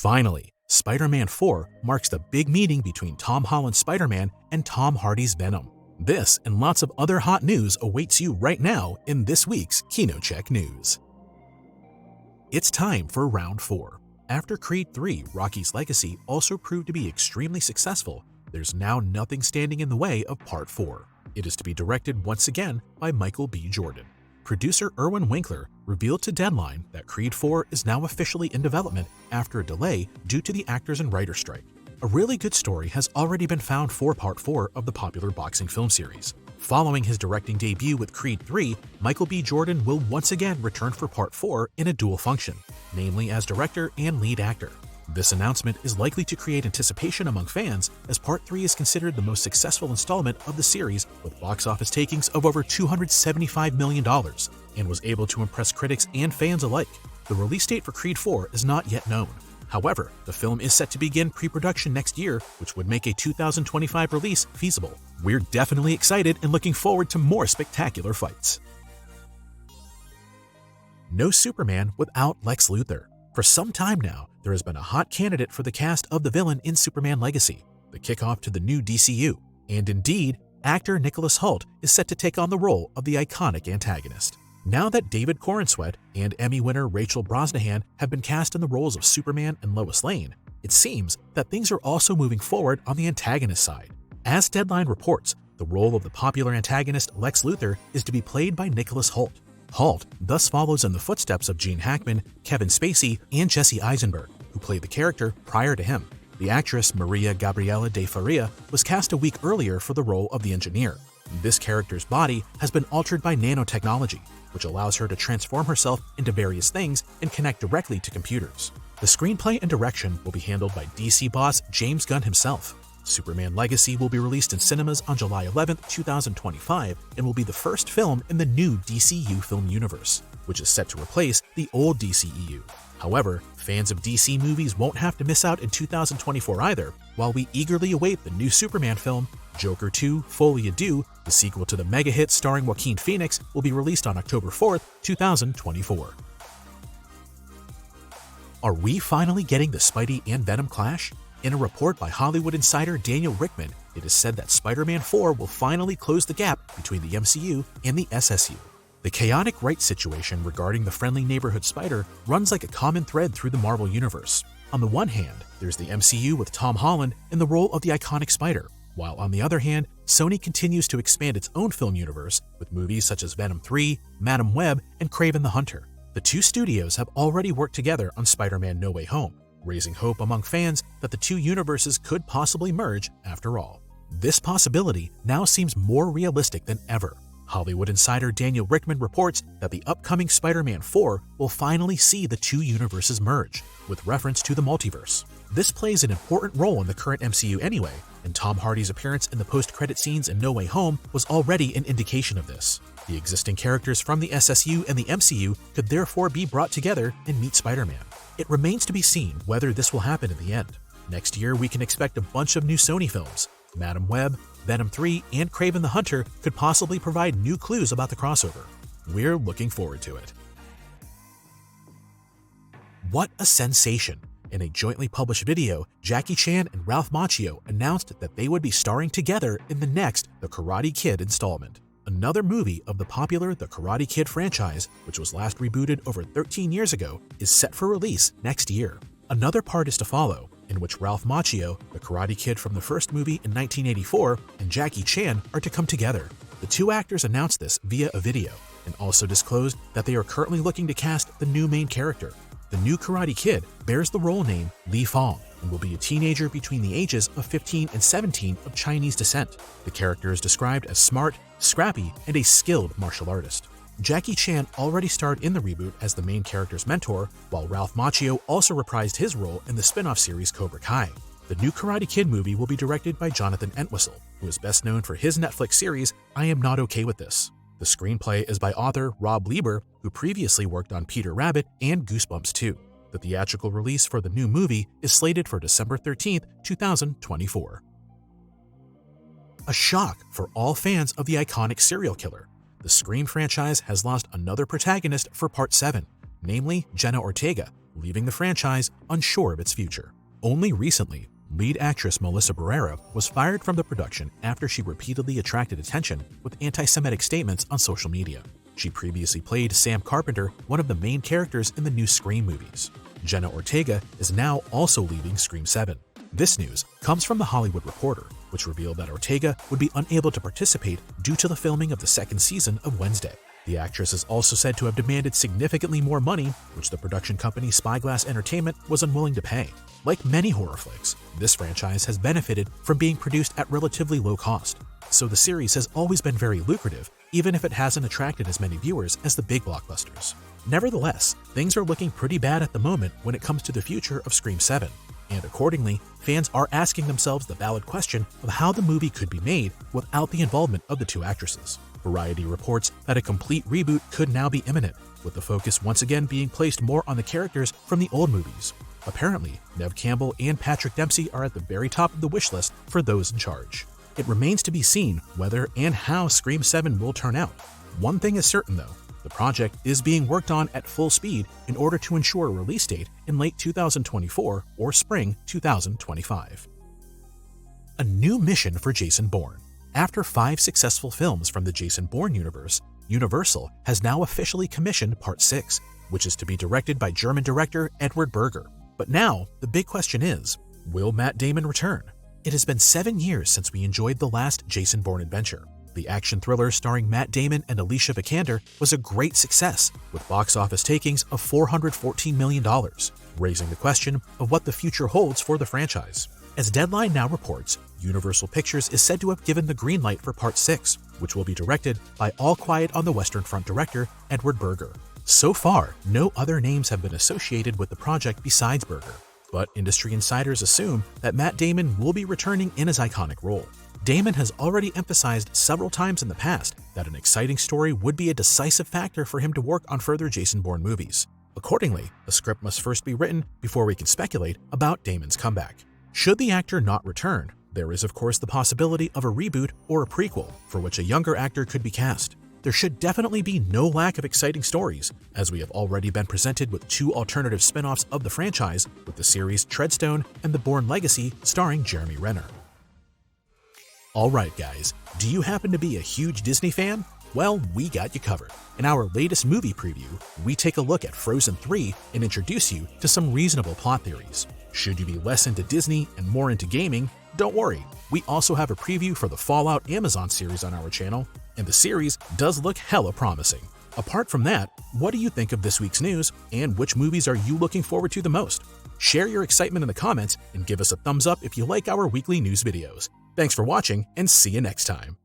Finally, Spider-Man 4 marks the big meeting between Tom Holland's Spider-Man and Tom Hardy's Venom. This and lots of other hot news awaits you right now in this week's KinoCheck News. It's time for Round 4. After Creed 3, Rocky's Legacy also proved to be extremely successful, there's now nothing standing in the way of Part 4. It is to be directed once again by Michael B. Jordan. Producer Irwin Winkler revealed to Deadline that Creed 4 is now officially in development after a delay due to the actors and writers' strike. A really good story has already been found for Part 4 of the popular boxing film series. Following his directing debut with Creed 3, Michael B. Jordan will once again return for Part 4 in a dual function, namely as director and lead actor. This announcement is likely to create anticipation among fans, as Part 3 is considered the most successful installment of the series with box office takings of over $275 million and was able to impress critics and fans alike. The release date for Creed 4 is not yet known. However, the film is set to begin pre-production next year, which would make a 2025 release feasible. We're definitely excited and looking forward to more spectacular fights. No Superman without Lex Luther. For some time now, there has been a hot candidate for the cast of the villain in Superman Legacy, the kickoff to the new DCU. And indeed, actor Nicholas Hoult is set to take on the role of the iconic antagonist. Now that David Corenswet and Emmy winner Rachel Brosnahan have been cast in the roles of Superman and Lois Lane, it seems that things are also moving forward on the antagonist side. As Deadline reports, the role of the popular antagonist Lex Luther is to be played by Nicholas Hoult. Hoult thus follows in the footsteps of Gene Hackman, Kevin Spacey, and Jesse Eisenberg, who played the character prior to him. The actress Maria Gabriela de Faria was cast a week earlier for the role of the engineer. This character's body has been altered by nanotechnology, which allows her to transform herself into various things and connect directly to computers. The screenplay and direction will be handled by DC boss James Gunn himself. Superman Legacy will be released in cinemas on July 11, 2025, and will be the first film in the new DCU film universe, which is set to replace the old DCEU. However, fans of DC movies won't have to miss out in 2024 either, while we eagerly await the new Superman film. Joker 2 Folie à Deux, the sequel to the mega hit starring Joaquin Phoenix, will be released on October 4, 2024. Are we finally getting the Spidey and Venom clash? In a report by Hollywood insider Daniel Richtman, it is said that Spider-Man 4 will finally close the gap between the MCU and the SSU. The chaotic rights situation regarding the friendly neighborhood spider runs like a common thread through the Marvel Universe. On the one hand, there's the MCU with Tom Holland in the role of the iconic Spider, while on the other hand, Sony continues to expand its own film universe with movies such as Venom 3, Madam Web, and Kraven the Hunter. The two studios have already worked together on Spider-Man No Way Home, raising hope among fans that the two universes could possibly merge after all. This possibility now seems more realistic than ever. Hollywood insider Daniel Richtman reports that the upcoming Spider-Man 4 will finally see the two universes merge, with reference to the multiverse. This plays an important role in the current MCU anyway, and Tom Hardy's appearance in the post-credit scenes in No Way Home was already an indication of this. The existing characters from the SSU and the MCU could therefore be brought together and meet Spider-Man. It remains to be seen whether this will happen in the end. Next year, we can expect a bunch of new Sony films. Madam Web, Venom 3, and Kraven the Hunter could possibly provide new clues about the crossover. We're looking forward to it. What a sensation! In a jointly published video, Jackie Chan and Ralph Macchio announced that they would be starring together in the next The Karate Kid installment. Another movie of the popular The Karate Kid franchise, which was last rebooted over 13 years ago, is set for release next year. Another part is to follow, in which Ralph Macchio, the Karate Kid from the first movie in 1984, and Jackie Chan are to come together. The two actors announced this via a video, and also disclosed that they are currently looking to cast the new main character. The new Karate Kid bears the role name Li Fong and will be a teenager between the ages of 15 and 17 of Chinese descent. The character is described as smart, scrappy, and a skilled martial artist. Jackie Chan already starred in the reboot as the main character's mentor, while Ralph Macchio also reprised his role in the spin-off series Cobra Kai. The new Karate Kid movie will be directed by Jonathan Entwistle, who is best known for his Netflix series I Am Not Okay With This. The screenplay is by author Rob Lieber, who previously worked on Peter Rabbit and Goosebumps 2. The theatrical release for the new movie is slated for December 13, 2024. A shock for all fans of the iconic serial killer. The Scream franchise has lost another protagonist for Part 7, namely Jenna Ortega, leaving the franchise unsure of its future. Only recently, lead actress Melissa Barrera was fired from the production after she repeatedly attracted attention with anti-Semitic statements on social media. She previously played Sam Carpenter, one of the main characters in the new Scream movies. Jenna Ortega is now also leaving Scream 7. This news comes from The Hollywood Reporter, which revealed that Ortega would be unable to participate due to the filming of the second season of Wednesday. The actress is also said to have demanded significantly more money, which the production company Spyglass Entertainment was unwilling to pay. Like many horror flicks, this franchise has benefited from being produced at relatively low cost, so the series has always been very lucrative, even if it hasn't attracted as many viewers as the big blockbusters. Nevertheless, things are looking pretty bad at the moment when it comes to the future of Scream 7, and accordingly, fans are asking themselves the valid question of how the movie could be made without the involvement of the two actresses. Variety reports that a complete reboot could now be imminent, with the focus once again being placed more on the characters from the old movies. Apparently, Neve Campbell and Patrick Dempsey are at the very top of the wish list for those in charge. It remains to be seen whether and how Scream 7 will turn out. One thing is certain though, the project is being worked on at full speed in order to ensure a release date in late 2024 or spring 2025. A new mission for Jason Bourne. After 5 successful films from the Jason Bourne universe, Universal has now officially commissioned Part 6, which is to be directed by German director Edward Berger. But now, the big question is, will Matt Damon return? It has been 7 years since we enjoyed the last Jason Bourne adventure. The action thriller starring Matt Damon and Alicia Vikander was a great success, with box office takings of $414 million, raising the question of what the future holds for the franchise. As Deadline now reports, Universal Pictures is said to have given the green light for Part 6, which will be directed by All Quiet on the Western Front director Edward Berger. So far, no other names have been associated with the project besides Berger, but industry insiders assume that Matt Damon will be returning in his iconic role. Damon has already emphasized several times in the past that an exciting story would be a decisive factor for him to work on further Jason Bourne movies. Accordingly, a script must first be written before we can speculate about Damon's comeback. Should the actor not return, there is of course the possibility of a reboot or a prequel for which a younger actor could be cast. There should definitely be no lack of exciting stories, as we have already been presented with 2 alternative spin-offs of the franchise with the series Treadstone and The Bourne Legacy starring Jeremy Renner. Alright guys, do you happen to be a huge Disney fan? Well, we got you covered. In our latest movie preview, we take a look at Frozen 3 and introduce you to some reasonable plot theories. Should you be less into Disney and more into gaming, don't worry, we also have a preview for the Fallout Amazon series on our channel, and the series does look hella promising. Apart from that, what do you think of this week's news, and which movies are you looking forward to the most? Share your excitement in the comments and give us a thumbs up if you like our weekly news videos. Thanks for watching, and see you next time.